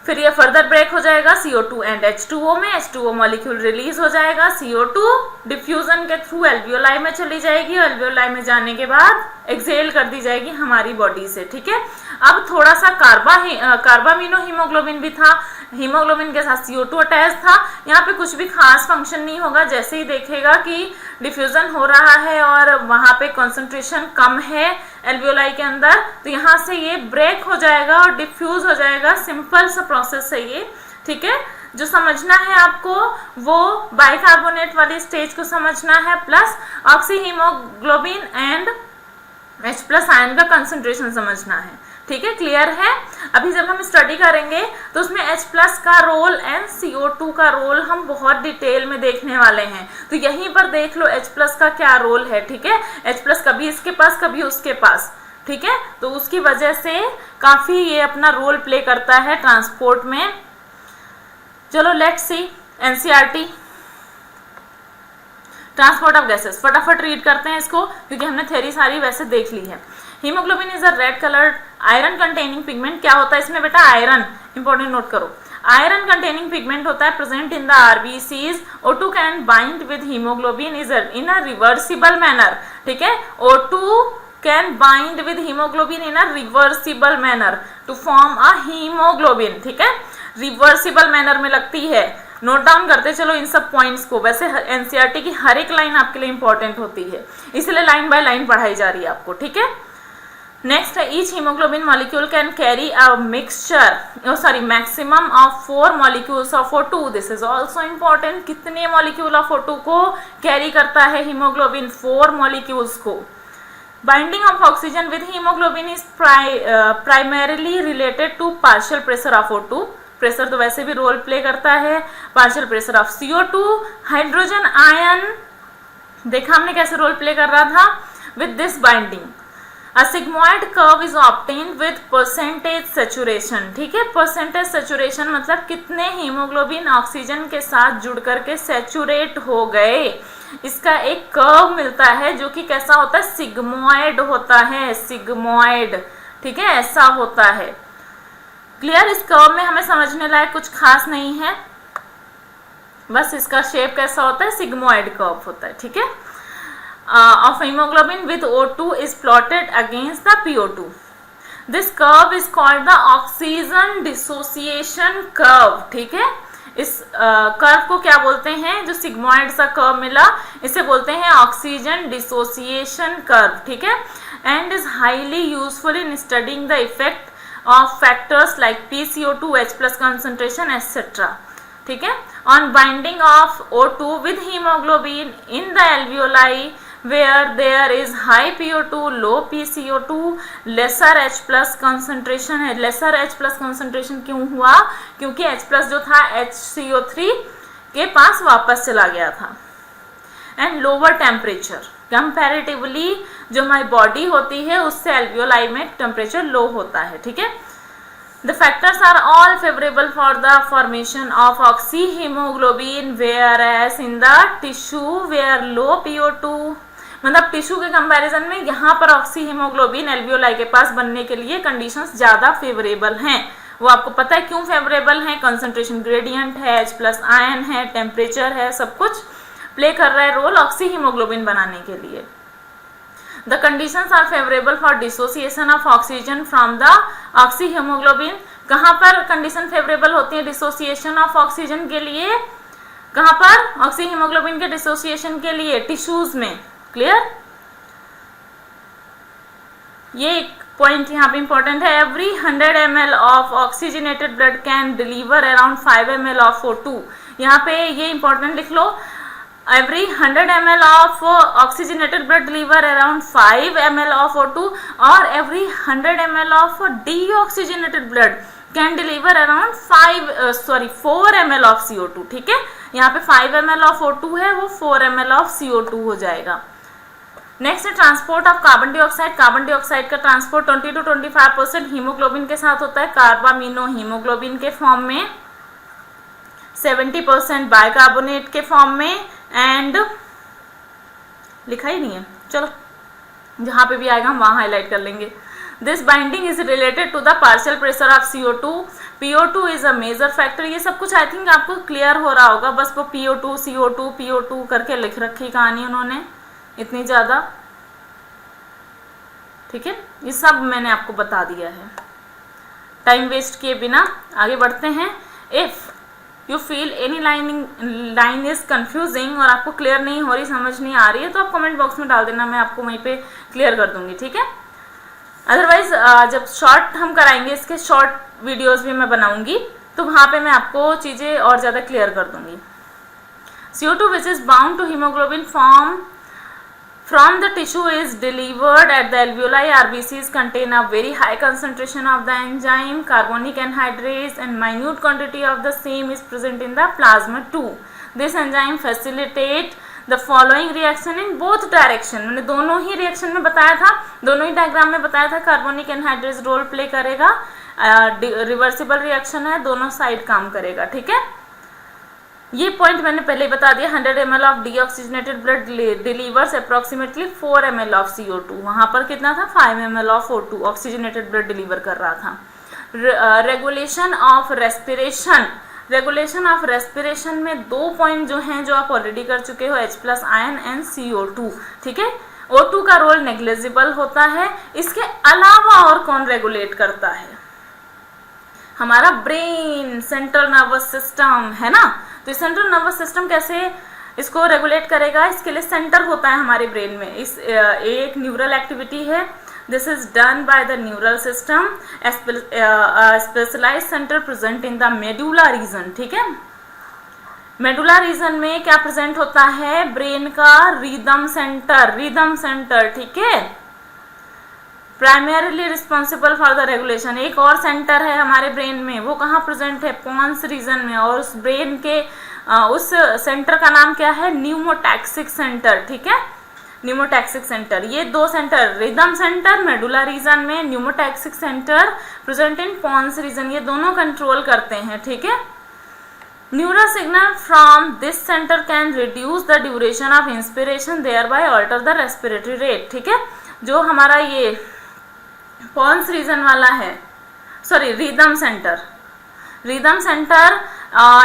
फिर ये फर्दर ब्रेक हो जाएगा CO2 एंड H2O में, H2O मॉलिक्यूल रिलीज हो जाएगा, CO2 डिफ्यूजन के थ्रू एल्वियोलाई में चली जाएगी और एल्वियोलाई में जाने के बाद एक्सेल कर दी जाएगी हमारी बॉडी से, ठीक है। अब थोड़ा सा कार्बामिनो हीमोग्लोबिन भी था, हीमोग्लोबिन के साथ CO2 अटैच था। यहाँ पे कुछ भी खास फंक्शन नहीं होगा, जैसे ही देखेगा कि डिफ्यूजन हो रहा है और वहां पे कंसंट्रेशन कम है एल्वियोलाई के अंदर, तो यहाँ से ये ब्रेक हो जाएगा और डिफ्यूज हो जाएगा। सिंपल सा प्रोसेस है ये, ठीक है। जो समझना है आपको वो बाइकार्बोनेट वाली स्टेज को समझना है, plus oxy haemoglobin and H plus ion का कंसंट्रेशन समझना है, ठीक है। क्लियर है? अभी जब हम स्टडी करेंगे तो उसमें H प्लस का रोल एंड CO2 का रोल हम बहुत डिटेल में देखने वाले हैं। तो यहीं पर देख लो H प्लस का क्या रोल है, ठीक है। H प्लस कभी इसके पास कभी उसके पास, ठीक है, तो उसकी वजह से काफी ये अपना रोल प्ले करता है ट्रांसपोर्ट में। चलो let's see NCERT transport of gases, फटाफट रीड करते हैं इसको क्योंकि हमने थ्योरी सारी वैसे देख ली है। Haemoglobin is a red coloured iron containing pigment. क्या होता है इसमें बेटा? आयरन, इंपॉर्टेंट नोट करो। आयरन कंटेनिंग पिगमेंट होता है present in the RBCs. O2 can bind with haemoglobin is in a reversible manner, ठीक है। O2 can bind with haemoglobin in a reversible manner to form a haemoglobin, ठीक है, reversible manner में लगती है। Note down करते चलो इन सब पॉइंट्स को। वैसे एनसीईआरटी की हर एक लाइन आपके लिए इंपॉर्टेंट होती है, इसलिए लाइन बाय लाइन पढ़ाई जा रही है आपको, ठीक है। नेक्स्ट है each haemoglobin molecule can carry a mixture maximum of 4 molecules of O2। This is also important. कितने मॉलिक्यूल ऑफ O2 को कैरी करता है हीमोग्लोबिन? 4 मॉलिक्यूल्स को। Binding of oxygen with haemoglobin is primarily related to partial pressure of O2। Pressure तो वैसे भी role play करता है। Partial pressure of CO2, hydrogen ion देखा हमने कैसे रोल प्ले कर रहा था with this binding. A sigmoid curve is obtained with percentage saturation, ठीक है। परसेंटेज सेचुरेशन मतलब कितने हीमोग्लोबिन ऑक्सीजन के साथ जुड़ करके सेचुरेट हो गए, इसका एक कर्व मिलता है जो कि कैसा होता है? सिग्मोइड होता है, सिग्मोइड, ठीक है, ऐसा होता है। क्लियर? इस कर्व में हमें समझने लायक कुछ खास नहीं है, बस इसका शेप कैसा होता है? सिग्मोइड कर्व होता है, ठीक है। Of hemoglobin with O2 is plotted against the PO2. This curve is called the oxygen dissociation curve, ठीक है। इस कर्व को क्या बोलते हैं? जो सिग्मोइड सा कर्व मिला इसे बोलते हैं ऑक्सीजन डिसोसिएशन कर्व, ठीक है। And is highly useful in studying the effect of factors like PCO2, H+ concentration etc, ठीक है, on binding of O2 with hemoglobin in the alveoli where there is high PO2, low PCO2, lesser H+ concentration है। lesser H+ concentration क्यों हुआ? क्योंकि H+ जो था HCO3 के पास वापस चला गया था। एंड लोअर टेम्परेचर, कंपैरेटिवली जो हमारी बॉडी होती है उससे एल्वियोलाई में टेम्परेचर लो होता है, ठीक है। The factors are all favorable for the formation of oxyhemoglobin, whereas in the tissue where low PO2, मतलब टिश्यू के कंपैरिजन में यहाँ पर ऑक्सीहीमोग्लोबिन एल्वियोलाई के पास बनने के लिए कंडीशंस ज़्यादा फेवरेबल हैं। वो आपको पता है क्यों फेवरेबल हैं? कंसंट्रेशन ग्रेडियंट है, H+ आयन है, टेम्परेचर है, सब कुछ प्ले कर रहा है रोल ऑक्सीहीमोग्लोबिन बनाने के लिए। The conditions are favorable for dissociation of oxygen from the oxyhemoglobin. कहाँ पर कंडीशन फेवरेबल होती है डिसोसिएशन ऑफ ऑक्सीजन के लिए? कहाँ पर? ऑक्सीहीमोग्लोबिन के डिसोसिएशन के लिए टिश्यूज में। क्लियर? ये एक पॉइंट यहाँ पे इंपॉर्टेंट है। Every 100 ml of oxygenated blood can deliver around 5 ml of O2। यहाँ पे ये इंपॉर्टेंट लिख लो, every 100 ml of oxygenated blood deliver around 5 ml of O2 और every 100 ml of deoxygenated blood can deliver around 4 ml of CO2, ठीक है। यहाँ पे 5 ml of O2 है, वो 4 ml of CO2 हो जाएगा। नेक्स्ट है transport of carbon dioxide. Carbon dioxide का ट्रांसपोर्ट 20 to 25% हीमोग्लोबिन के साथ होता है, कार्बामिनो हीमोग्लोबिन के फॉर्म में, 70% बाइकार्बोनेट के फॉर्म में, एंड लिखा ही नहीं है, चलो जहां पे भी आएगा हम वहां हाईलाइट कर लेंगे। This binding is related to the partial pressure of CO2। PO2 is a major factor. ये सब कुछ आई थिंक आपको क्लियर हो रहा होगा, बस वो PO2 CO2 PO2 करके लिख रखी कहानी उन्होंने इतनी ज्यादा, ठीक है। ये सब मैंने आपको बता दिया है, टाइम वेस्ट किए बिना आगे बढ़ते हैं। If you feel any line is confusing और आपको क्लियर नहीं हो रही, समझ नहीं आ रही है, तो आप कमेंट बॉक्स में डाल देना, मैं आपको वहीं पे क्लियर कर दूंगी, ठीक है। अदरवाइज जब शॉर्ट हम कराएंगे, इसके शॉर्ट वीडियोस भी मैं बनाऊंगी, तो वहां पे मैं आपको चीजें और ज्यादा क्लियर कर दूंगी। CO2 which is bound to hemoglobin from the tissue is delivered at the alveoli. RBCs contain a very high concentration of the enzyme carbonic anhydrase and minute quantity of the same is present in the plasma too. This enzyme facilitate the following reaction in both direction, मैंने दोनों ही reaction में बताया था, दोनों ही diagram में बताया था carbonic anhydrase role play करेगा, रिवर्सिबल रिएक्शन है, दोनों साइड काम करेगा, ठीक है। ये पॉइंट मैंने पहले ही बता दिया। 100 ml of deoxygenated blood delivers approximately 4 ml of CO2, वहां पर कितना था 5 ml of O2 oxygenated blood deliver कर रहा था। Regulation of respiration, regulation of respiration में 2 पॉइंट जो हैं जो आप ऑलरेडी कर चुके हो, H+ आयन एंड CO2, ठीक है। O2 का रोल नेग्लिजिबल होता है। इसके अलावा और कौन रेगुलेट करता है, हमारा ब्रेन, सेंट्रल नर्वस सिस्टम, है ना। तो सेंट्रल नर्वस सिस्टम कैसे इसको रेगुलेट करेगा, इसके लिए सेंटर होता है हमारे ब्रेन में, इस एक न्यूरल एक्टिविटी है। This is done by the neural system, specialised centre present in the medulla region, ठीक है। मेडुला रीजन में क्या प्रेजेंट होता है, ब्रेन का रिदम सेंटर, रिदम सेंटर, ठीक है, primarily responsible for the regulation. एक और सेंटर है हमारे ब्रेन में, वो कहाँ प्रेजेंट है, पोन्स रीजन में, और उस ब्रेन के उस सेंटर का नाम क्या है, न्यूमोटैक्सिक सेंटर, ठीक है, न्यूमोटैक्सिक सेंटर। ये 2 centre, rhythm centre medulla region में, pneumotaxic centre present in pons region, ये दोनों कंट्रोल करते हैं, ठीक है। Neural signal from this centre can reduce the duration of inspiration, thereby alter the respiratory rate, ठीक है। जो हमारा ये पोन्स रीजन वाला है, sorry rhythm centre, rhythm centre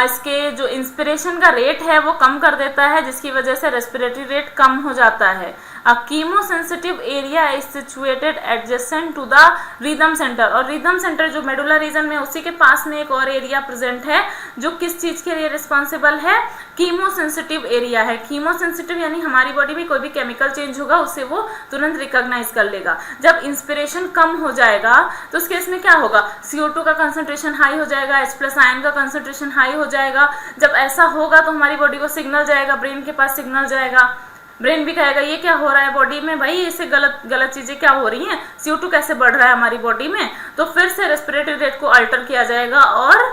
इसके जो इंस्पिरेशन का रेट है वो कम कर देता है, जिसकी वजह से रेस्पिरेटरी रेट कम हो जाता है। A chemosensitive area is situated adjacent to the rhythm centre, और रिदम सेंटर जो मेडुला रीजन में, उसी के पास में एक और एरिया प्रेजेंट है जो किस चीज के लिए रिस्पॉन्सिबल है, कीमोसेंसिटिव एरिया है। कीमोसेंसिटिव यानी हमारी बॉडी में कोई भी केमिकल चेंज होगा उससे वो तुरंत रिकॉग्नाइज कर लेगा। जब इंस्पिरेशन कम हो जाएगा तो उस केस में क्या होगा, CO2 का कंसंट्रेशन हाई हो जाएगा, H+ आयन का कंसंट्रेशन हाई हो जाएगा। जब ऐसा होगा तो हमारी बॉडी को सिग्नल जाएगा, ब्रेन के पास सिग्नल जाएगा, ब्रेन भी कहेगा ये क्या हो रहा है बॉडी में, भाई इससे गलत गलत चीजें क्या हो रही हैं, CO2 कैसे बढ़ रहा है हमारी बॉडी में। तो फिर से रेस्पिरेटरी रेट को अल्टर किया जाएगा और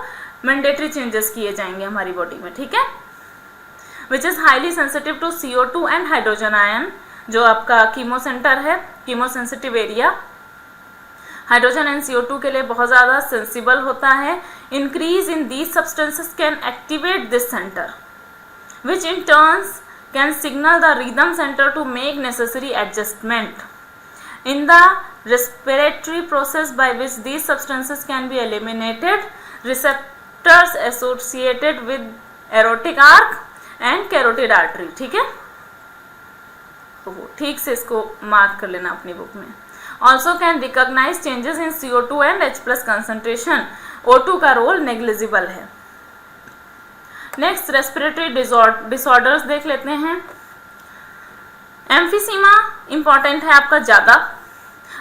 मैंडेटरी चेंजेस किए जाएंगे हमारी बॉडी में, ठीक है। Which is highly sensitive to CO2 and hydrogen ion, जो आपका कीमो सेंटर है, chemosensitive area hydrogen and CO2 के लिए बहुत ज्यादा सेंसिबल होता है। Increase in these substances can activate this centre, which in turns can signal the rhythm center to make necessary adjustment in the respiratory process by which these substances can be eliminated. Receptors associated with aortic arc and carotid artery, ठीक है, तो ठीक से इसको mark कर लेना अपनी book में। Also can recognize changes in CO2 and H+ concentration. O2 का रोल नेग्लिजिबल है। नेक्स्ट रेस्पिरेटरी डिसऑर्डर्स देख लेते हैं। एम्फीसीमा इंपॉर्टेंट है आपका ज्यादा।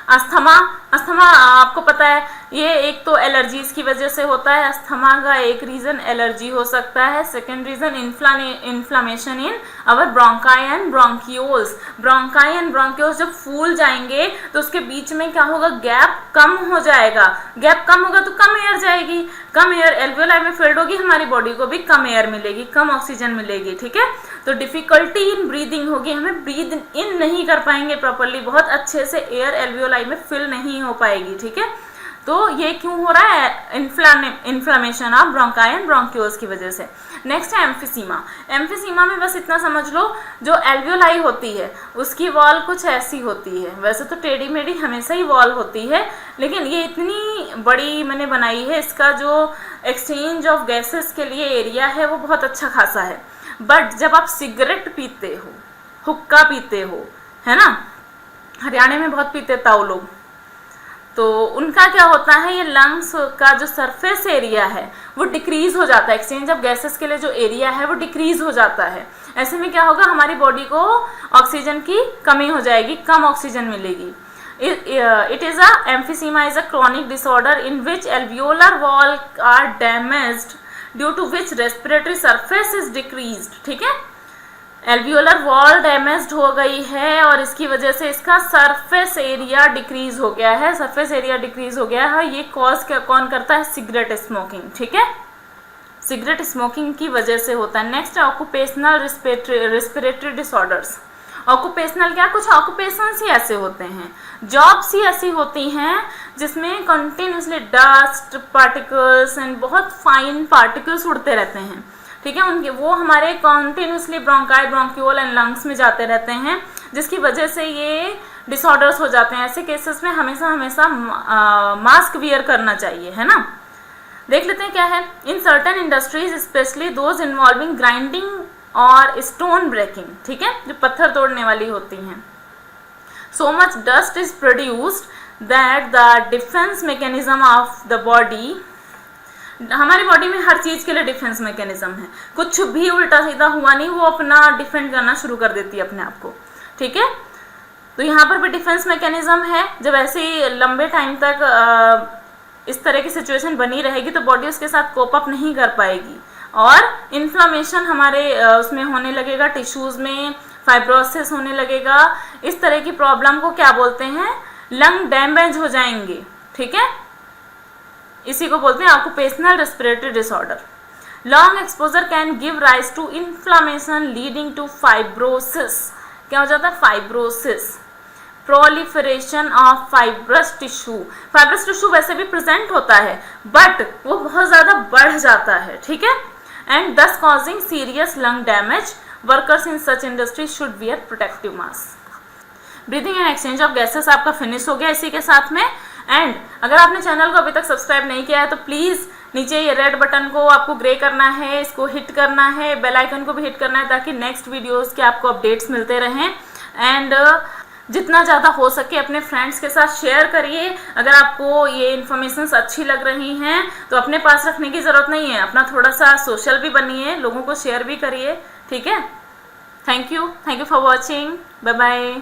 अस्थमा, अस्थमा आपको पता है ये एक तो एलर्जीज की वजह से होता है। अस्थमा का एक रीजन एलर्जी हो सकता है, second reason inflammation in our bronchi and bronchioles. Bronchi and bronchioles जब फूल जाएंगे तो उसके बीच में क्या होगा, गैप कम हो जाएगा। गैप कम होगा तो कम एयर जाएगी, कम एयर एल्वियोलाई में फिल्ड होगी, हमारी बॉडी को भी कम एयर मिलेगी, कम ऑक्सीजन मिलेगी, ठीक है। तो डिफिकल्टी इन ब्रीदिंग होगी, हमें ब्रीद इन नहीं कर पाएंगे प्रॉपरली, बहुत अच्छे से एयर एल्वियोलाई में फिल नहीं हो पाएगी, ठीक है। तो ये क्यों हो रहा है, inflammation of bronchi and bronchioles की वजह से। नेक्स्ट है एम्फीसीमा। एम्फीसीमा में बस इतना समझ लो, जो एल्वियोलाई होती है उसकी वॉल कुछ ऐसी होती है, वैसे तो टेढ़ी मेढ़ी हमेशा ही वॉल होती है, लेकिन ये इतनी बड़ी मैंने बनाई है, इसका जो एक्सचेंज ऑफ गैसेस के लिए एरिया है वो बहुत अच्छा खासा है। बट जब आप सिगरेट पीते हो, हुक्का पीते हो, है ना, हरियाणा में बहुत पीते ताऊ लोग, तो उनका क्या होता है, ये लंग्स का जो सरफेस एरिया है वो डिक्रीज हो जाता है। एक्सचेंज ऑफ गैसेस के लिए जो एरिया है वो डिक्रीज हो जाता है। ऐसे में क्या होगा, हमारी बॉडी को ऑक्सीजन की कमी हो जाएगी, कम ऑक्सीजन मिलेगी। It is a emphysema is a chronic disorder in which alveolar wall are damaged due to which respiratory surface is decreased, ठीक है। एल्वियोलर वॉल डैमेज्ड हो गई है और इसकी वजह से इसका सरफेस एरिया डिक्रीज हो गया है। सरफेस एरिया डिक्रीज हो गया है, ये कॉज कौन करता है, सिगरेट स्मोकिंग, ठीक है। सिगरेट स्मोकिंग की वजह से होता है। नेक्स्ट है ऑक्यूपेशनल रेस्पिरेटरी डिसऑर्डर्स। ऑक्यूपेशनल क्या, कुछ ऑक्यूपेशंस ही ऐसे होते हैं, जॉब्स ही ऐसी होती हैं जिसमें कंटिन्यूसली डस्ट पार्टिकल्स एंड बहुत फाइन पार्टिकल्स उड़ते रहते हैं, ठीक है, उनके वो हमारे continuously bronchi, bronchiole and lungs में जाते रहते हैं, जिसकी वजह से ये डिसऑर्डर्स हो जाते हैं। ऐसे केसेस में हमेशा मास्क वियर करना चाहिए, है ना। देख लेते हैं क्या है। In certain industries specially those involving grinding और स्टोन ब्रेकिंग, ठीक है, जो पत्थर तोड़ने वाली होती हैं, so much dust is produced that the defence mechanism of the body, हमारी बॉडी में हर चीज के लिए डिफेंस मैकेनिज्म है, कुछ भी उल्टा सीधा हुआ नहीं, वो अपना डिफेंड करना शुरू कर देती है अपने आप को, ठीक है। तो यहाँ पर भी डिफेंस मैकेनिज्म है, जब ऐसे ही लंबे टाइम तक इस तरह की सिचुएशन बनी रहेगी तो बॉडी उसके साथ कोप अप नहीं कर पाएगी और इन्फ्लामेशन हमारे उसमें होने लगेगा, टिश्यूज में फाइब्रोसिस होने लगेगा। इस तरह की प्रॉब्लम को क्या बोलते हैं, लंग डैमेज हो जाएंगे, ठीक है, इसी को बोलते हैं occupational respiratory disorder. Long exposure can give rise to inflammation leading to fibrosis. क्या हो जाता है, fibrosis, proliferation of fibrous tissue. Fibrous tissue वैसे भी प्रेजेंट होता है बट वो बहुत ज्यादा बढ़ जाता है, ठीक है, एंड दस causing serious lung damage. Workers in such industry should wear protective mask. Breathing and exchange of gases आपका फिनिश हो गया इसी के साथ में। एंड अगर आपने चैनल को अभी तक सब्सक्राइब नहीं किया है तो प्लीज नीचे ये रेड बटन को आपको ग्रे करना है, इसको हिट करना है, बेल आइकन को भी हिट करना है ताकि नेक्स्ट वीडियोस के आपको अपडेट्स मिलते रहें। एंड जितना ज़्यादा हो सके अपने फ्रेंड्स के साथ शेयर करिए। अगर आपको ये इन्फॉर्मेशंस अच्छी लग रही हैं तो अपने पास रखने की ज़रूरत नहीं है, अपना थोड़ा सा सोशल भी बनिए, लोगों को शेयर भी करिए, ठीक है। Thank you for watching, bye bye.